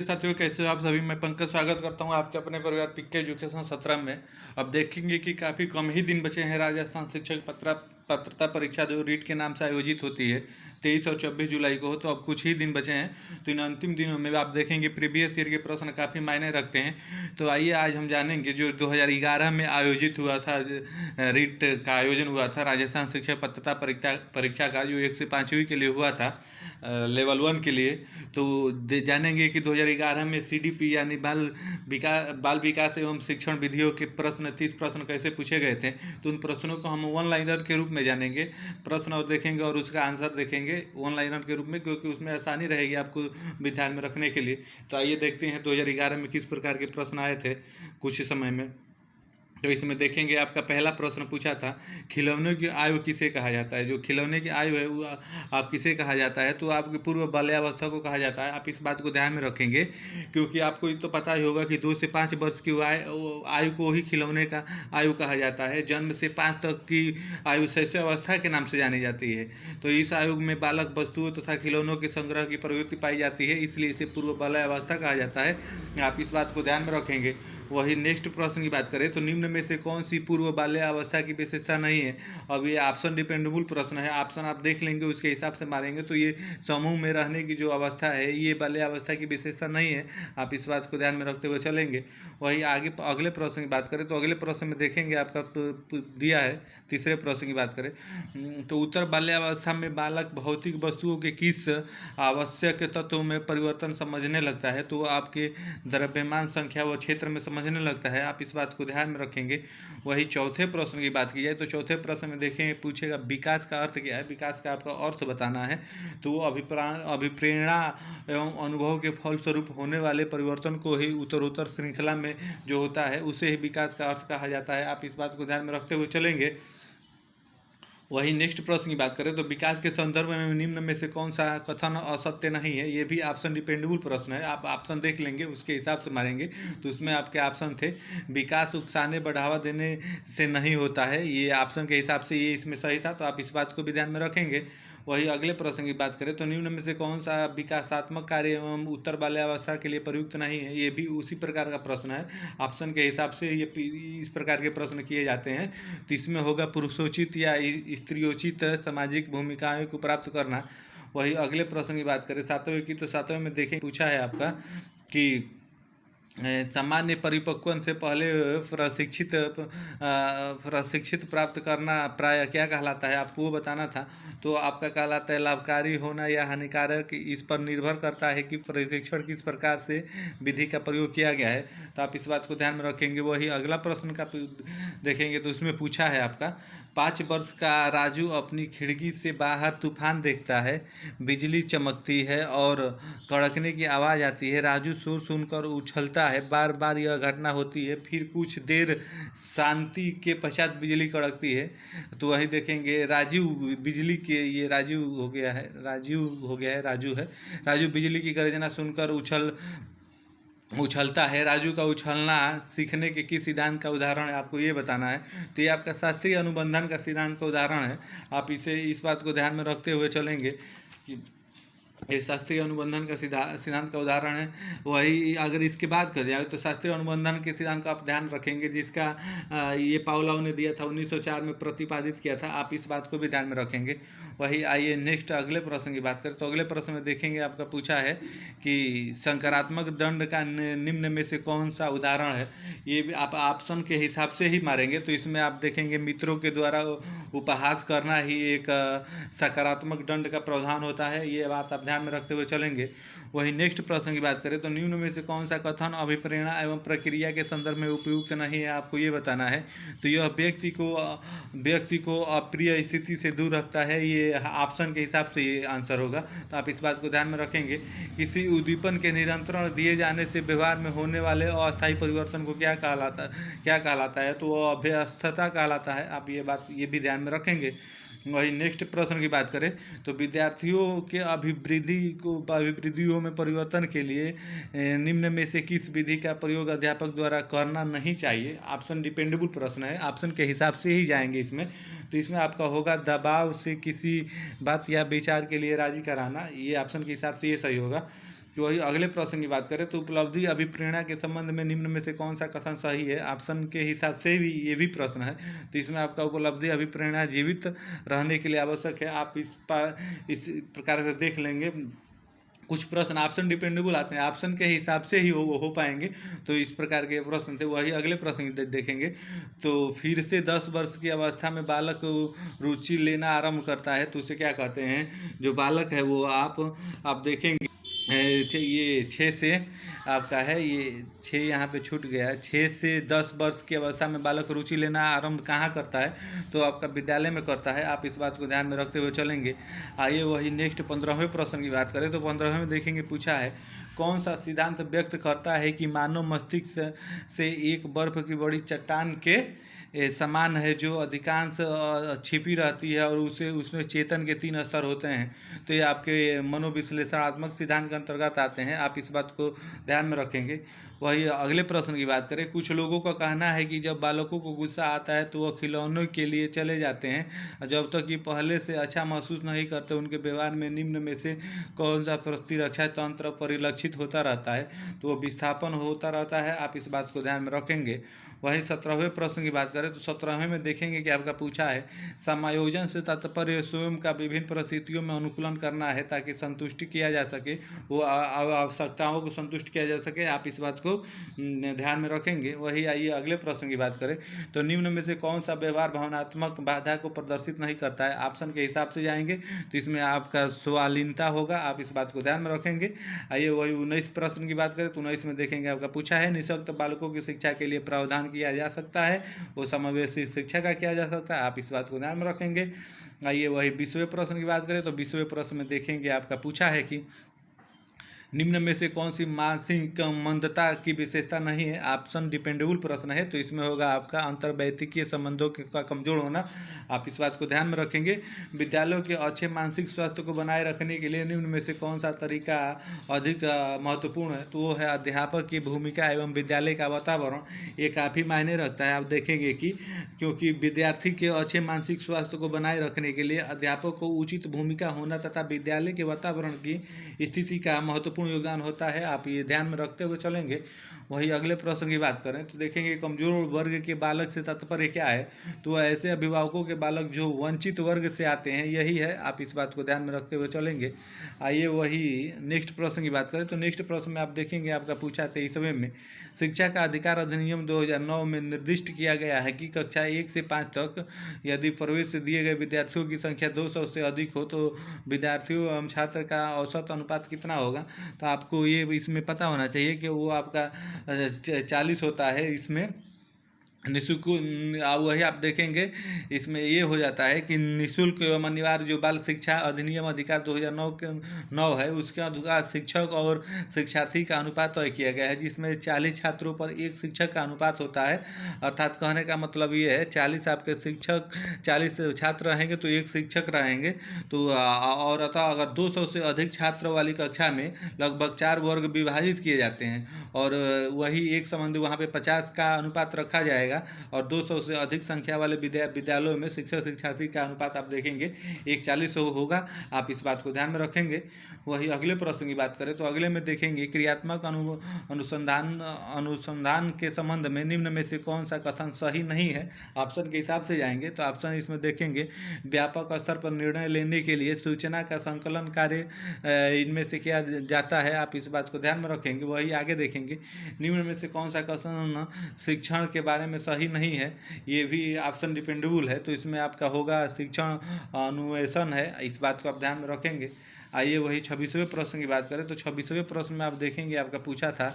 साथियों, कैसे हो आप सभी। मैं पंकज स्वागत करता हूं आपके अपने परिवार पीके एजुकेशन 17 में। अब देखेंगे कि काफ़ी कम ही दिन बचे हैं राजस्थान शिक्षक पात्रता परीक्षा जो रीट के नाम से आयोजित होती है 23 और 24 जुलाई को। तो अब कुछ ही दिन बचे हैं। तो इन अंतिम दिनों में आप देखेंगे प्रीवियस ईयर के प्रश्न काफ़ी मायने रखते हैं। तो आइए आज हम जानेंगे जो 2011 में आयोजित हुआ था, रीट का आयोजन हुआ था राजस्थान शिक्षक पात्रता परीक्षा का, जो 1 से 5वीं के लिए हुआ था, लेवल 1 के लिए। तो जानेंगे कि 2011 में सीडीपी यानी बाल विकास एवं शिक्षण विधियों के प्रश्न 30 प्रश्न कैसे पूछे गए थे। तो उन प्रश्नों को हम वन लाइनर के रूप में जानेंगे, प्रश्न और देखेंगे और उसका आंसर देखेंगे वन लाइनर के रूप में, क्योंकि उसमें आसानी रहेगी आपको भी ध्यान में रखने के लिए। तो आइए देखते हैं 2011 में किस प्रकार के प्रश्न आए थे कुछ समय में। तो इसमें देखेंगे आपका पहला प्रश्न पूछा था, खिलौने की आयु किसे कहा जाता है। जो खिलौने की आयु है वो आप किसे कहा जाता है, तो आपकी पूर्व बाल्यावस्था को कहा जाता है। आप इस बात को ध्यान में रखेंगे, क्योंकि आपको ये तो पता ही होगा कि 2 से 5 वर्ष की आयु को ही खिलौने का आयु कहा जाता है। जन्म से 5 तक की आयु शैशवावस्था के नाम से जानी जाती है। तो इस आयु में बालक वस्तुओं तथा खिलौनों के संग्रह की प्रवृत्ति पाई जाती है, इसलिए इसे पूर्व बाल्यावस्था कहा जाता है। आप इस बात को ध्यान में रखेंगे। वही नेक्स्ट प्रश्न की बात करें तो निम्न में से कौन सी पूर्व बाल्यावस्था की विशेषता नहीं है। अब ये ऑप्शन डिपेंडेबल प्रश्न है, ऑप्शन आप देख लेंगे उसके हिसाब से मारेंगे। तो ये समूह में रहने की जो अवस्था है ये बाल्यावस्था की विशेषता नहीं है। आप इस बात को ध्यान में रखते हुए चलेंगे। वही आगे अगले प्रश्न की बात करें तो अगले प्रश्न में देखेंगे आपका दिया है, तीसरे प्रश्न की बात करें तो उत्तर बाल्यावस्था में बालक भौतिक वस्तुओं के किस आवश्यक तत्वों में परिवर्तन समझने लगता है। तो आपके द्रव्यमान संख्या व क्षेत्र में समझने लगता है। आप इस बात को ध्यान में रखेंगे। वही चौथे प्रश्न की बात की जाए तो चौथे प्रश्न में देखेंगे पूछेगा विकास का अर्थ क्या है। विकास का आपका अर्थ बताना है। तो वो अभिप्रेरणा एवं अनुभव के फलस्वरूप होने वाले परिवर्तन को ही उत्तरोत्तर श्रृंखला में जो होता है उसे ही विकास का अर्थ कहा जाता है। आप इस बात को ध्यान में रखते हुए चलेंगे। वही नेक्स्ट प्रश्न की बात करें तो विकास के संदर्भ में निम्न में से कौन सा कथन असत्य नहीं है। ये भी ऑप्शन डिपेंडेबल प्रश्न है, आप ऑप्शन देख लेंगे उसके हिसाब से मारेंगे। तो उसमें आपके ऑप्शन थे विकास उकसाने बढ़ावा देने से नहीं होता है, ये ऑप्शन के हिसाब से ये इसमें सही था। तो आप इस बात को भी ध्यान में रखेंगे। वही अगले प्रश्न की बात करें तो निम्न में से कौन सा विकासात्मक कार्य एवं उत्तर बाल्यावस्था के लिए प्रयुक्त नहीं है। ये भी उसी प्रकार का प्रश्न है, ऑप्शन के हिसाब से ये इस प्रकार के प्रश्न किए जाते हैं। तो इसमें होगा पुरुषोचित या स्त्रियोचित सामाजिक भूमिकाओं को प्राप्त करना। वही अगले प्रश्न की बात करें सातवें की तो सातवें में देखें पूछा है आपका कि सामान्य परिपक्वन से पहले प्रशिक्षित प्राप्त करना प्राय क्या कहलाता है, आपको वो बताना था। तो आपका कहलाता है लाभकारी होना या हानिकारक। इस पर निर्भर करता है कि प्रशिक्षण किस प्रकार से विधि का प्रयोग किया गया है। तो आप इस बात को ध्यान में रखेंगे। वही अगला प्रश्न का देखेंगे तो उसमें पूछा है आपका 5 वर्ष का राजू अपनी खिड़की से बाहर तूफान देखता है, बिजली चमकती है और कड़कने की आवाज़ आती है। राजू शोर सुनकर उछलता है, बार बार यह घटना होती है, फिर कुछ देर शांति के पश्चात बिजली कड़कती है। तो वही देखेंगे राजू बिजली के, ये राजू हो गया है, राजू है। राजू बिजली की गर्जना सुनकर उछलता है। राजू का उछलना सीखने के किस सिद्धांत का उदाहरण है, आपको ये बताना है। तो ये आपका शास्त्रीय अनुबंधन का सिद्धांत का उदाहरण है। आप इस बात को ध्यान में रखते हुए चलेंगे कि ये शास्त्रीय अनुबंधन का सिद्धांत का उदाहरण है। वही अगर इसके बात कर जाए तो शास्त्रीय अनुबंधन के सिद्धांत का आप ध्यान रखेंगे, जिसका ये पावलोव ने दिया था, 1904 में प्रतिपादित किया था। आप इस बात को भी ध्यान में रखेंगे। वही आइए नेक्स्ट अगले प्रश्न की बात करें तो अगले प्रश्न में देखेंगे आपका पूछा है कि सकारात्मक दंड का निम्न में से कौन सा उदाहरण है। ये भी आप ऑप्शन के हिसाब से ही मारेंगे। तो इसमें आप देखेंगे मित्रों के द्वारा उपहास करना ही एक सकारात्मक दंड का प्रावधान होता है। ये बात आप ध्यान में रखते हुए चलेंगे। वही नेक्स्ट प्रश्न की बात करें तो निम्न में से कौन सा कथन अभिप्रेरणा एवं प्रक्रिया के संदर्भ में उपयुक्त नहीं है, आपको ये बताना है। तो यह व्यक्ति को अप्रिय स्थिति से दूर रखता है, ये ऑप्शन के हिसाब से ये आंसर होगा। तो आप इस बात को ध्यान में रखेंगे। किसी उद्दीपन के निरंतर दिए जाने से व्यवहार में होने वाले अस्थायी परिवर्तन को क्या कहलाता है, तो वह अभ्यस्तता कहलाता है। आप ये भी ध्यान में रखेंगे। वही नेक्स्ट प्रश्न की बात करें तो विद्यार्थियों के अभिवृद्धियों में परिवर्तन के लिए निम्न में से किस विधि का प्रयोग अध्यापक द्वारा करना नहीं चाहिए। ऑप्शन डिपेंडेबल प्रश्न है, ऑप्शन के हिसाब से ही जाएंगे इसमें। तो इसमें आपका होगा दबाव से किसी बात या विचार के लिए राजी कराना, ये ऑप्शन के हिसाब से ये सही होगा। जो वही अगले प्रश्न की बात करें तो उपलब्धि अभिप्रेरणा के संबंध में निम्न में से कौन सा कथन सही है। ऑप्शन के हिसाब से भी ये भी प्रश्न है, तो इसमें आपका उपलब्धि अभिप्रेरणा जीवित रहने के लिए आवश्यक है। आप इस प्रकार से देख लेंगे, कुछ प्रश्न ऑप्शन डिपेंडेबल आते हैं, ऑप्शन के हिसाब से ही हो पाएंगे। तो इस प्रकार के प्रश्न थे। वही अगले प्रश्न देखेंगे तो फिर से 10 वर्ष की अवस्था में बालक रुचि लेना आरंभ करता है तो उसे क्या कहते हैं। जो बालक है वो आप देखेंगे ये 6 से आपका है, ये 6 यहाँ पे छूट गया है। 6 से 10 वर्ष की अवस्था में बालक रुचि लेना आरंभ कहाँ करता है, तो आपका विद्यालय में करता है। आप इस बात को ध्यान में रखते हुए चलेंगे। आइए वही नेक्स्ट 15वें प्रश्न की बात करें तो 15वें में देखेंगे पूछा है कौन सा सिद्धांत व्यक्त करता है कि मानव मस्तिष्क से एक बर्फ की बड़ी चट्टान के समान है जो अधिकांश छिपी रहती है और उसमें चेतन के 3 स्तर होते हैं। तो ये आपके मनोविश्लेषणात्मक सिद्धांत के अंतर्गत आते हैं। आप इस बात को ध्यान में रखेंगे। वही अगले प्रश्न की बात करें, कुछ लोगों का कहना है कि जब बालकों को गुस्सा आता है तो वह खिलौनों के लिए चले जाते हैं जब तक कि पहले से अच्छा महसूस नहीं करते। उनके व्यवहार में निम्न में से कौन सा प्रतिरक्षा तंत्र परिलक्षित होता रहता है, तो वो विस्थापन होता रहता है। आप इस बात को ध्यान में रखेंगे। वहीं 17वें प्रश्न की बात करें तो 17वें में देखेंगे कि आपका पूछा है समायोजन से तात्पर्य स्वयं का विभिन्न परिस्थितियों में अनुकूलन करना है ताकि संतुष्टि किया जा सके, वो आवश्यकताओं को संतुष्ट किया जा सके। आप इस बात को ध्यान में रखेंगे। वही आइए अगले प्रश्न की बात करें तो निम्न में से कौन सा व्यवहार भावनात्मक बाधा को प्रदर्शित नहीं करता है। ऑप्शन के हिसाब से जाएंगे तो इसमें आपका स्वालीनता होगा। आप इस बात को ध्यान में रखेंगे। आइए वही 19 प्रश्न की बात करें तो 19 में देखेंगे आपका पूछा है निःशक्त बालकों की शिक्षा के लिए प्रावधान किया जा सकता है, वो समावेशी शिक्षा का किया जा सकता है। आप इस बात को ध्यान में रखेंगे। आइए वही 20वें प्रश्न की बात करें तो 20वें प्रश्न में देखेंगे आपका पूछा है कि निम्न में से कौन सी मानसिक मंदता की विशेषता नहीं है। ऑप्शन डिपेंडेबल प्रश्न है तो इसमें होगा आपका अंतर्वैयक्तिक संबंधों का कमजोर होना। आप इस बात को ध्यान में रखेंगे। विद्यालयों के अच्छे मानसिक स्वास्थ्य को बनाए रखने के लिए निम्न में से कौन सा तरीका अधिक महत्वपूर्ण है, तो वो है अध्यापक की भूमिका एवं विद्यालय का वातावरण। ये काफ़ी मायने रखता है। आप देखेंगे कि क्योंकि विद्यार्थी के अच्छे मानसिक स्वास्थ्य को बनाए रखने के लिए अध्यापक को उचित भूमिका होना तथा विद्यालय के वातावरण की स्थिति का महत्वपूर्ण योगदान होता है। आप ये ध्यान में रखते हुए चलेंगे। वही अगले प्रश्न की बात करें तो देखेंगे कमजोर वर्ग के बालक से तात्पर्य क्या है, तो ऐसे अभिभावकों के बालक जो वंचित वर्ग से आते हैं, यही है। आप इस बात को ध्यान में रखते हुए चलेंगे। आइए वही नेक्स्ट प्रश्न की बात करें तो नेक्स्ट प्रश्न में आप देखेंगे आपका पूछा 23वें में शिक्षा का अधिकार अधिनियम 2009 में निर्दिष्ट किया गया है कि कक्षा 1 से 5 तक यदि प्रवेश दिए गए विद्यार्थियों की संख्या 200 से अधिक हो तो विद्यार्थियों एवं छात्र का औसत अनुपात कितना होगा। तो आपको ये इसमें पता होना चाहिए कि वो आपका 40 होता है। इसमें निःशुल्क वही आप देखेंगे इसमें ये हो जाता है कि निःशुल्क एवं अनिवार्य जो बाल शिक्षा अधिनियम अधिकार 2009 है उसके अनुसार शिक्षक और शिक्षार्थी का अनुपात तय किया गया है, जिसमें 40 छात्रों पर एक शिक्षक का अनुपात होता है। अर्थात कहने का मतलब ये है 40 आपके शिक्षक 40 छात्र रहेंगे तो एक शिक्षक रहेंगे। तो और अतः अगर 200 से अधिक छात्र वाली कक्षा में लगभग 4 वर्ग विभाजित किए जाते हैं और वही एक संबंधी वहाँ पे 50 का अनुपात रखा जाएगा और 200 से अधिक संख्या वाले विद्यालयों में शिक्षक शिक्षार्थी का अनुपात आप देखेंगे 1:40 होगा। आप इस बात को ध्यान में रखेंगे। वही अगले प्रश्न की बात करें तो अगले में देखेंगे क्रियात्मक अनुसंधान के संबंध में निम्न में से कौन सा कथन सही नहीं है। ऑप्शन के हिसाब से जाएंगे तो ऑप्शन इसमें देखेंगे व्यापक स्तर पर निर्णय लेने के लिए सूचना का संकलन कार्य इनमें से किया जाता है। आप इस बात को ध्यान में रखेंगे। वही आगे देखेंगे निम्न में से कौन सा कथन शिक्षण के बारे में सही नहीं है। ये भी ऑप्शन डिपेंडेबल है तो इसमें आपका होगा शिक्षण अन्वेषण है। इस बात को आप ध्यान में रखेंगे। आइए वही 26वें प्रश्न की बात करें तो 26वें प्रश्न में आप देखेंगे आपका पूछा था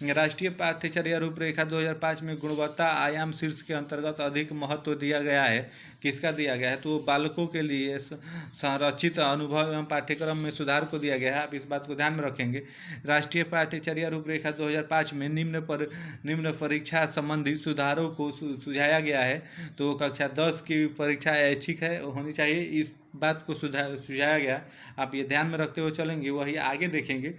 राष्ट्रीय पाठ्यचर्या रूपरेखा 2005 में गुणवत्ता आयाम शीर्ष के अंतर्गत अधिक महत्व दिया गया है। किसका दिया गया है, तो बालकों के लिए संरचित अनुभव एवं पाठ्यक्रम में सुधार को दिया गया है। आप इस बात को ध्यान में रखेंगे। राष्ट्रीय पाठ्यचर्या रूपरेखा 2005 में निम्न परीक्षा संबंधी सुधारों को सुझाया गया है। तो कक्षा 10 की परीक्षा ऐच्छिक है होनी चाहिए, इस बात को सुझाया गया। आप ये ध्यान में रखते हुए चलेंगे। वही आगे देखेंगे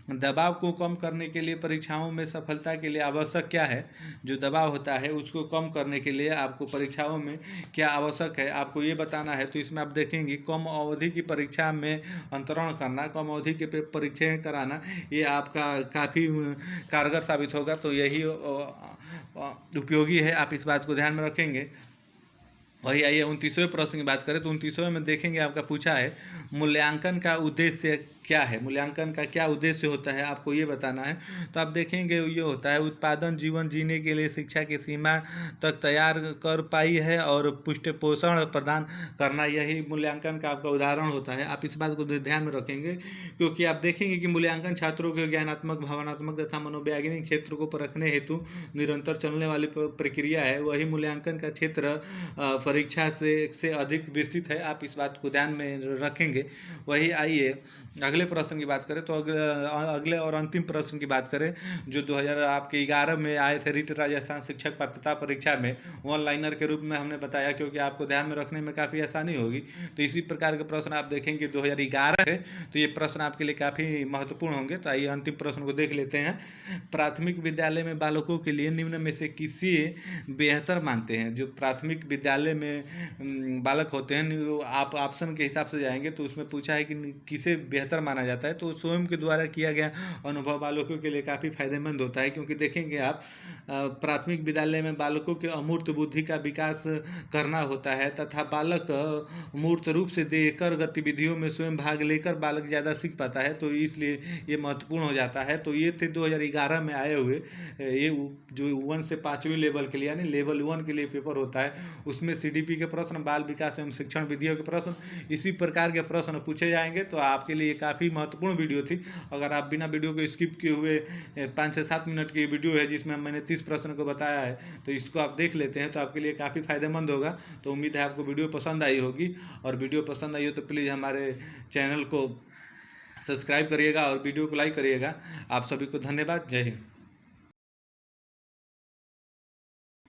दबाव को कम करने के लिए परीक्षाओं में सफलता के लिए आवश्यक क्या है। जो दबाव होता है उसको कम करने के लिए आपको परीक्षाओं में क्या आवश्यक है आपको ये बताना है। तो इसमें आप देखेंगे कम अवधि की परीक्षा में अंतरण करना, कम अवधि के परीक्षाएँ कराना, ये आपका काफ़ी कारगर साबित होगा। तो यही उपयोगी है, आप इस बात को ध्यान में रखेंगे। वही आइए 29वें प्रश्न की बात करें तो 29वें में देखेंगे आपका पूछा है मूल्यांकन का उद्देश्य क्या है। मूल्यांकन का क्या उद्देश्य होता है आपको ये बताना है। तो आप देखेंगे ये होता है उत्पादन जीवन जीने के लिए शिक्षा की सीमा तक तैयार कर पाई है और पुष्ट पोषण प्रदान करना, यही मूल्यांकन का आपका उदाहरण होता है। आप इस बात को ध्यान में रखेंगे क्योंकि आप देखेंगे कि मूल्यांकन छात्रों के ज्ञानात्मक, भावनात्मक तथा मनोवैज्ञानिक क्षेत्र को परखने हेतु निरंतर चलने वाली प्रक्रिया है। वही मूल्यांकन का क्षेत्र परीक्षा से अधिक विस्तृत है, आप इस बात को ध्यान में रखेंगे। वही आइए अगले प्रश्न की बात करें तो अगले और अंतिम प्रश्न की बात करें जो 2011 में आए थे रीट राजस्थान शिक्षक पात्रता परीक्षा में, ऑनलाइनर के रूप में हमने बताया क्योंकि आपको ध्यान में रखने में काफ़ी आसानी होगी। तो इसी प्रकार के प्रश्न आप देखेंगे 2011 है, तो ये प्रश्न आपके लिए काफ़ी महत्वपूर्ण होंगे। तो आइए अंतिम प्रश्न को देख लेते हैं। प्राथमिक विद्यालय में बालकों के लिए निम्न में से किसे बेहतर मानते हैं। जो प्राथमिक विद्यालय में बालक होते हैं, आप ऑप्शन के हिसाब से जाएंगे तो उसमें पूछा है कि किसे बेहतर माना जाता है। तो स्वयं के द्वारा किया गया अनुभव बालकों के लिए काफ़ी फायदेमंद होता है क्योंकि देखेंगे आप प्राथमिक विद्यालय में बालकों के अमूर्त बुद्धि का विकास करना होता है तथा बालक मूर्त रूप से देखकर गतिविधियों में स्वयं भाग लेकर बालक ज़्यादा सीख पाता है, तो इसलिए ये महत्वपूर्ण हो जाता है। तो ये थे 2011 में आए हुए ये जो 1 से 5वीं लेवल के लिए यानी लेवल 1 के लिए पेपर होता है, उसमें CDP के प्रश्न, बाल विकास एवं शिक्षण विधियों के प्रश्न, इसी प्रकार के प्रश्न पूछे जाएंगे। तो आपके लिए काफ़ी महत्वपूर्ण वीडियो थी। अगर आप बिना वीडियो को स्किप किए हुए 5 से 7 मिनट की वीडियो है जिसमें मैंने 30 प्रश्न को बताया है, तो इसको आप देख लेते हैं तो आपके लिए काफ़ी फायदेमंद होगा। तो उम्मीद है आपको वीडियो पसंद आई होगी, और वीडियो पसंद आई हो तो प्लीज़ हमारे चैनल को सब्सक्राइब करिएगा और वीडियो को लाइक करिएगा। आप सभी को धन्यवाद। जय हिंद।